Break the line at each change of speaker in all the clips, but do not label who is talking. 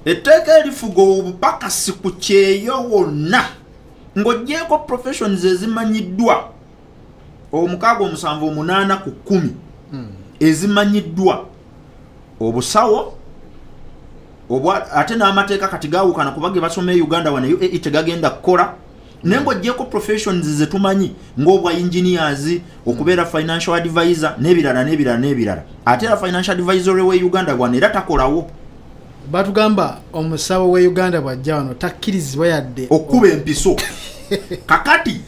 etteeka erifuga obupakasi ku kyeyo wonna ng'oggyeko professions ezimanyiddwa 678 ku 10 ezimanyiddwa obusawo ate n'amateeka kati gaawukana kuba ge basoma e Uganda wano UAE tegagenda kukola naye ng'oggyeko professions zetumanyi ng'obwa engineers okubeera financial advisor n'ebirala ate era financial advisor we Uganda wano era takolawo
batugamba omusawo we Uganda bwajja wano takkirizibwa yadde
okuba empiso kakati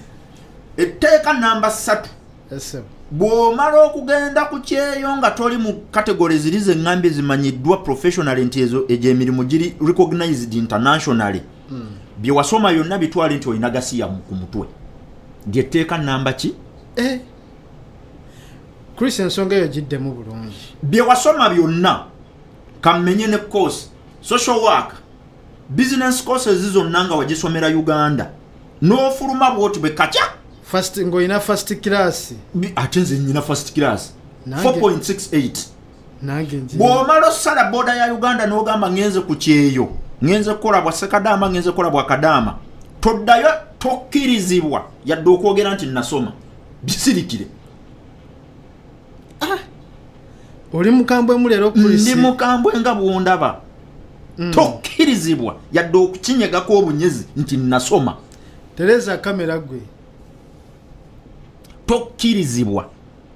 etteeka namba 3 bw'omala okugenda ku kyeyo nga toli mu category ziri zeŋŋambye zimanyiddwa professional nti ezo egy'emirimu giri recognized internationally bye wasoma yonna bitwale nti olina gasiya ku mutwe lyetteeka namba ki
Chris ensonga eyo giddemu bulungi
bye wasoma byonna kammenye ne course social work business courses zonna nga wagisomera Uganda n'ofuluma bwoti bwe kaca
first ngoina first class
ate nze nyina first class 4.68
nange nje
bw'omala osala boda ya Uganda n'ogamba ngenze ku kyeyo ngenze kukola bwa sekadaama ngenze kukola bwa kadaama toddayo tokkirizibwa yadde okwogera nti nasoma bisirikire
oli mukambwe mu leero Chris
ndi mukambwe nga bwondaba tokkirizibwa yadde okukinyegako obunyezi nti nasoma
Tereza kamera gwe
tokkirizibwa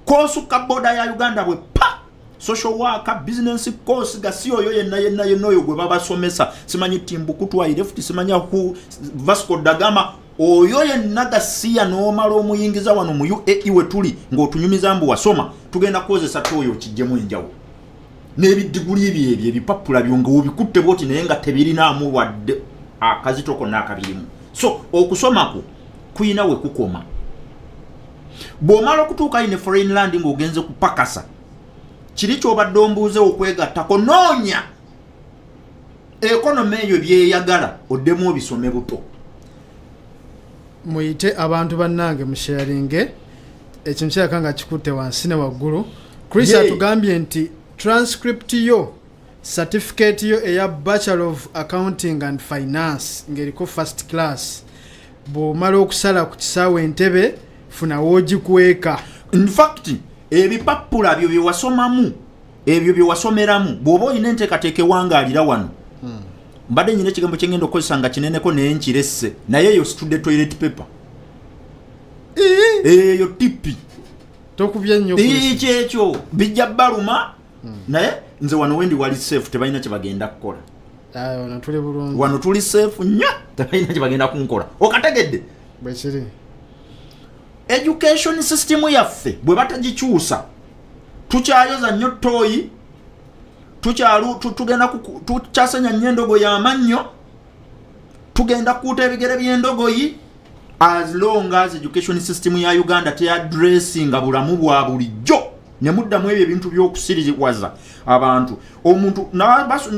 kosuka boda ya Uganda bwe pa social worker business course gasiyo yo yenna oyo gwe babasomesa simanyi Timbuktu left simanya ku Vasco da Gama oyo yenna gasiya n'omala omuyingiza wano mu UAE we tuli ng'otunyumiza mbu wasoma tugenda kukozesa toyo kijjemu enjawo n'ebidiguli ebyo ebipapula byo ng'obikutte bwoti naye nga tebirinaamu wadde akazito konna akabirimu so okusomako kuyina we kukoma bw'omala okutuuka ine foreign land ng'ogenze kupakasa kiri ky'obadde ombuuze okwegattako noonya ekonome eyo byeyagala oddemu obisome buto
muyite abantu bannange musharinge ekintu kyaka nga kikutte wansi ne waggulu Chris atugambye nti transcript yo certificate yo eya Bachelor of Accounting and Finance ngeriko first class bw'omala okusala ku kisaawe Entebbe funa wogikuweka
in fact ebipapula byo byewasomamu ebyo byewasomeramu bw'oba olina enteekateeka ewangalira wano mbadde nyina ekigambo kyengenda okukozesa nga kineneko naye nkiresse naye eyo student toilet paper eyo tipi
tokubya nnyo
kyekyo bijja baluma naye nze wano wendi wali safe tebalina kye bagenda kukola wano tuli safe nnyo tebalina kye bagenda kunkola okategedde
bwe kiri
education system yaffe bwe batagikyusa tukyayoza nnyo toyi tugenda tukyasenya nnyo endogo y'amannyo tugenda kuuta ebigere by'endogoyi as long as education system ya Uganda teyaddressinga bulamu bwa bulijjo ne muddamu ebyo ebintu by'okusiriwaza abantu omuntu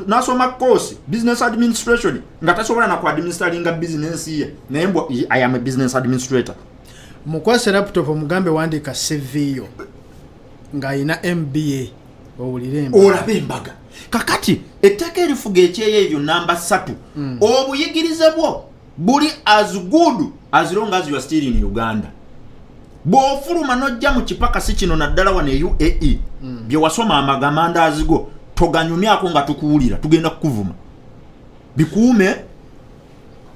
n'asoma course business administration nga tasobola na ku administratinga business ye naye mbwa I am a business administrator
mukwase laptop omugambe wandiika CV yo ng'ayina MBA owulire
olabe embaga kakati etteeka erifuga ekyeyo ebyo namba 3 obuyigirize bwo buli as good as long as you are still in Uganda bw'ofuluma n'ojja mu kipakasi kino naddala wano e UAE bye wasoma amagamanda go toganyumyako nga tukuwulira tugenda kukuvuma bikuume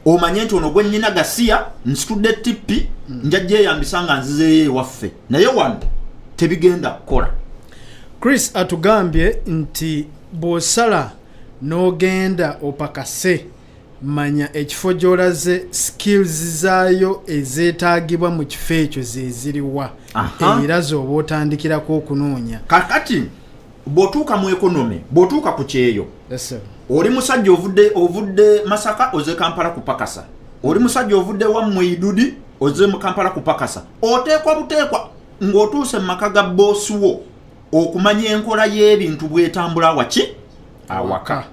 omanye nti ono gwe nnyina gasiya nsitudde tippi njajja eyambisa nga nzizeeyo ewaffe naye wano tebigenda kukola
Chris atugambye nti bw'osala n'ogenda opakase manya ekifo gy'olaze skills zaayo ezeetaagibwa mu kifo ekyo zeziriwa era z'oba otandikirako okunoonya
kakati bw'otuuka mu ekonome bw'otuuka ku kyeyo oli musajja ovudde Masaka oze Kampala kupakasa oli musajja ovudde wammwe Idudi oze mu Kampala kupakasa oteekwa buteekwa ng'otuuse mu maka ga boosi wo okumanya enkola y'ebintu bwetambula waki awaka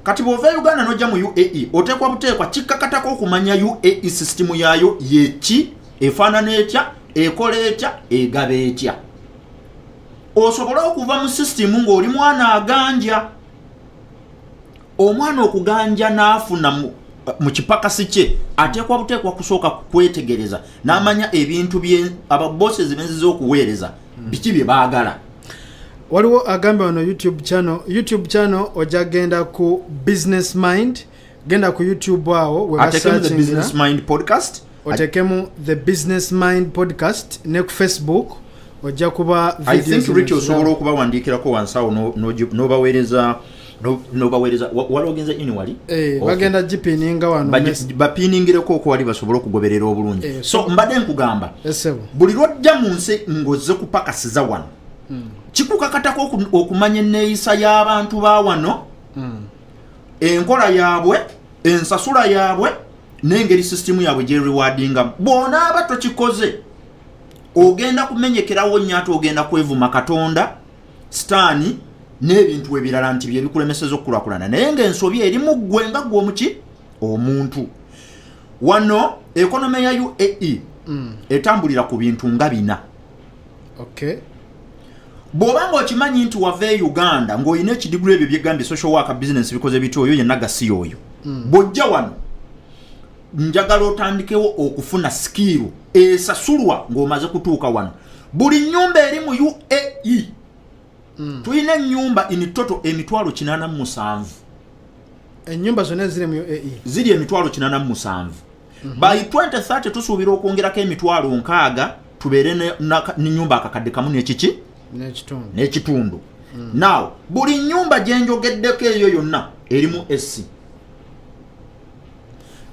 kati bw'ova Uganda n'ojja mu UAE oteekwa buteekwa kikkakatako okumanya UAE system yaayo yeki efaanana etya ekola etya egaba etya osobola okuva mu system ng'oli mwana aganja omwana okuganja n'afuna mu kipakasi kye ateekwa buteekwa kusooka kwetegereza n'amanya ebintu bye ababosses benziza okuweereza biki bye baagala.
Waliwo agambe wano YouTube channel ojja genda ku Business Mind, genda ku YouTube awo
atekemu the Business Mind podcast,
otekemu the Business Mind podcast, ne ku Facebook ojja kuba videos.
I think Rich osobola okuba wandiikirako wansawo n'obaweereza walogenza inwali
bagenda jipininga wano
bapiningireko ko wali basobola okugoberera obulungi. So mbadde nkugamba buli lwojja mu nsi ngozze kupakasiza wano kikukakatako okumanya enneeyisa y'abantu ba wano, enkola yaabwe, ensasula yaabwe n'engeri sisitimu yaabwe gye rewardinga. Bw'onaaba tokikoze ogenda kumenyekerawo nnyo ate ogenda kwevuma Katonda, sitaani n'ebintu ebirala nti bye bikulemeseza okukulaakulana. Naye ng'ensobi eri mu ggwe nga ggwe omuki omuntu. Wano ekonome ya UAE etambulira ku bintu nga bina.
Okay.
Bw'obanga okimanyi nti wava e Uganda ng'olina ekidigulu ebyo byegambye social worker business bikoze bityo, oyo yenna gasi oyo. Bw'ojja wano njagala otandikewo okufuna skill esasulwa ng'omaze kutuuka wano. Buli nnyumba eri mu UAE tulina ennyumba in total 87,000.
Ennyumba zonna ziri mu UAE
ziri 87,000. By 2030 tusuubira okwongerako 60,000 tubeere n'ennyumba akakadde kamu n'ekitundu. Now buli nnyumba gye njogeddeko eyo yonna erimu SC.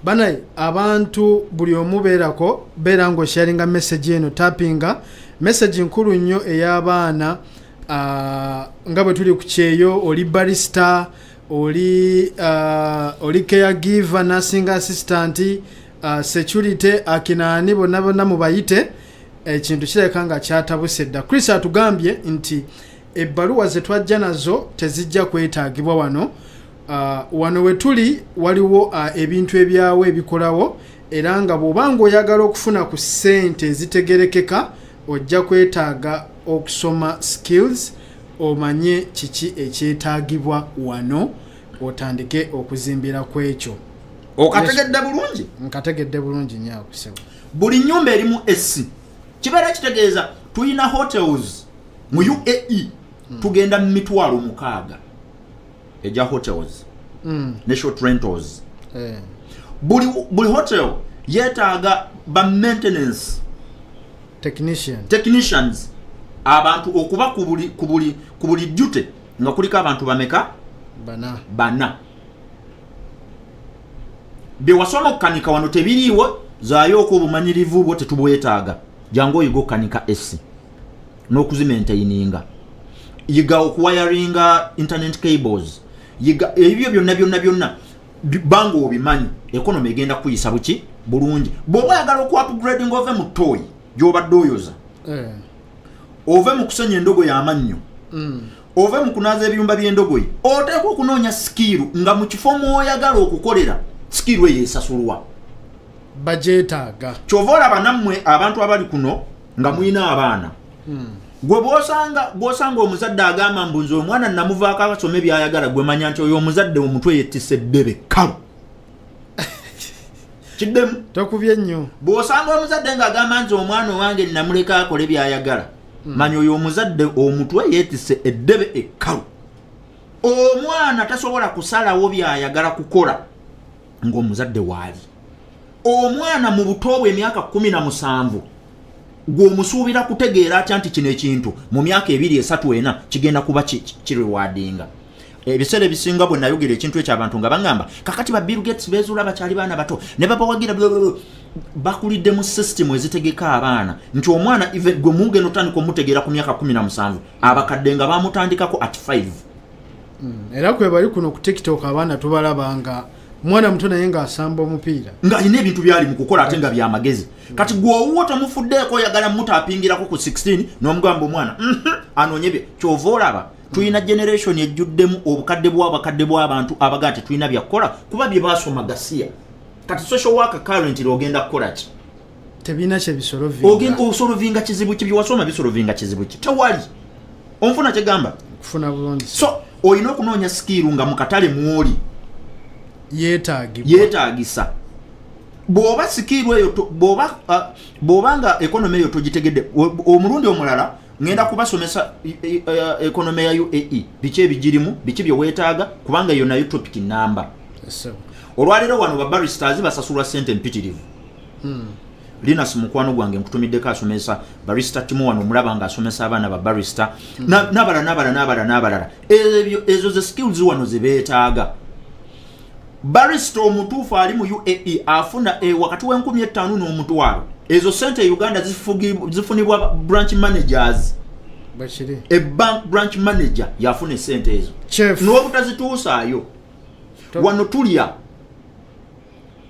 Banayi abantu buli omu beera ng'osharinga message eno, tappinga message nkulu nnyo ey'abaana. Nga bwe tuli ku kyeyo, oli barista, oli caregiver, nursing assistant, security, akinaani bonna mubayite, ekintu kireka nga kyatabuse dda. Chris atugambye nti ebbaluwa ze twajja nazo tezijja kwetaagibwa wano. Wano we tuli waliwo ebintu ebyawo ebikolawo, era nga bw'obanga oyagala okufuna ku ssente ezitegerekeka ojja kwetaaga okusoma skills, omanye kiki ekyetaagibwa wano, otandike okuzimbira ku ekyo.
Okategedde bulungi?
Nkategedde bulungi nnyo akusebo.
Buli nnyumba erimu SC. Kibeera kitegeeza tulina hotels mu UAE tugenda mu 60,000 ejja hotels, ne short rentals. Buli hotel yeetaaga ba maintenance technicians, abantu okuba ku buli duty nga kuliko abantu bameka? Bana. Bye wasoma okukanika wano tebiriiwo, zaayo okubumanyirivu bwo tetubwetaaga. Jangu oyiga okukanika SC n'okuzimaintaininga, yiga okuwayaringa internet cables, yiga ebyo byonna banga obimanyi, economy egenda kuyisa buki bulungi. Bw'oba oyagala okuupgrading ove mu toy gy'obadde oyoza, ove mu kusenya endogo y'amannyo, ove mu kunaaza ebiyumba by'endogoyi, oteekwa okunoonya skill nga mu kifo mw'oyagala okukolera skill eyo esasulwa.
Bajeetaaga. Kyova
olaba nammwe abantu abali kuno nga mulina abaana. Gwe bw'osanga omuzadde agamba mbu nze omwana namuvaako akasome byayagala, gwe manya nti oyo omuzadde omutwe yettise eddebe kalu. Kiddemu?
Tokubye nnyo.
Bw'osanga omuzadde ng'agamba nti omwana owange namuleka akole byayagala, manya oyo omuzadde omutwe yettise eddebe ekkalu. Omwana tasobola kusalawo byayagala kukola ng'omuzadde waali. Omwana mu buto bwe emyaka 17 gw'omusuubira kutegeera atya nti kino ekintu mu myaka 2-3 kigenda kuba kirewardinga. Ebiseera ebisinga bwe nayogera ekintu eky'abantu nga bangamba kakati ba Bill Gates bezuula bakyali baana bato ne babawagira bakulidde mu system ezitegeka abaana nti omwana even gwe mugeno tandika omutegeera ku myaka 17 abakadde nga bamutandikako at 5.
Era kwe bali kuno ku TikTok abaana tubalabanga mwana muto naye nga asamba omupiira
nga alina ebintu byali mu kukola ate nga byamagezi. Kati gw'owuwo tomufuddeeko oyagala mutapingirako ku 16 n'omugamba omwana anoonye bye kyova olaba. Tulina generation ejjuddemu obukadde bw'abantu abagaa tetulina byakukola kuba bye baasoma gasiya. Kati social worker currently ogenda kukola ki?
Tebina kye bisolovinga.
Ogenda osolovinga kizibu ki byewasoma bisolovinga kizibu ki? Tewali. Onfuna kye gamba?
Kufuna bulungi.
So olina okunoonya skill nga mu katale mw'oli
yeetaagisa
bw'oba sikirwe eyo bw'oba nga economy eyo togitegedde omulundi omulala ngenda kubasomesa economy ya UAE biki ebigirimu biki bye weetaaga kubanga eyo nayo topic number olwaleero wano ba barristers basasulwa ssente mpitirivu Linus mukwano gwange nkutumiddeko asomesa barista timu wano mulaba nga asomesa abaana ba barista n'abalala ezo ze skills wano ze beetaaga barista omutuufu ali mu UAE afuna wakati w'15,000 n'omutwalo ezo sente Uganda zifunibwa branch managers bank branch manager yafuna sente ezo n'obutazituusaayo wano tulya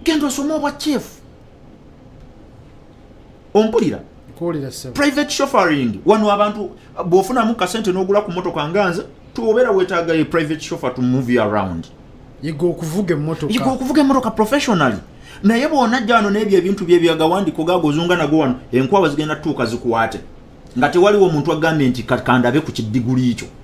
genda osoma obwa chief ompulira private chauffeuring wano abantu bw'ofunamu kasente n'ogula ku motoka nganze tuobeera weetaaga ye private chauffeur to move you around
yiga okuvuga emmotoka
professionally naye bw'onajja wano n'ebyo ebintu by'ebyagawandiko gagozunga nago wano enkwawa zigenda tuuka zikuwaate nga tewaliwo omuntu agambye nti kandabe ku kidiguli ekyo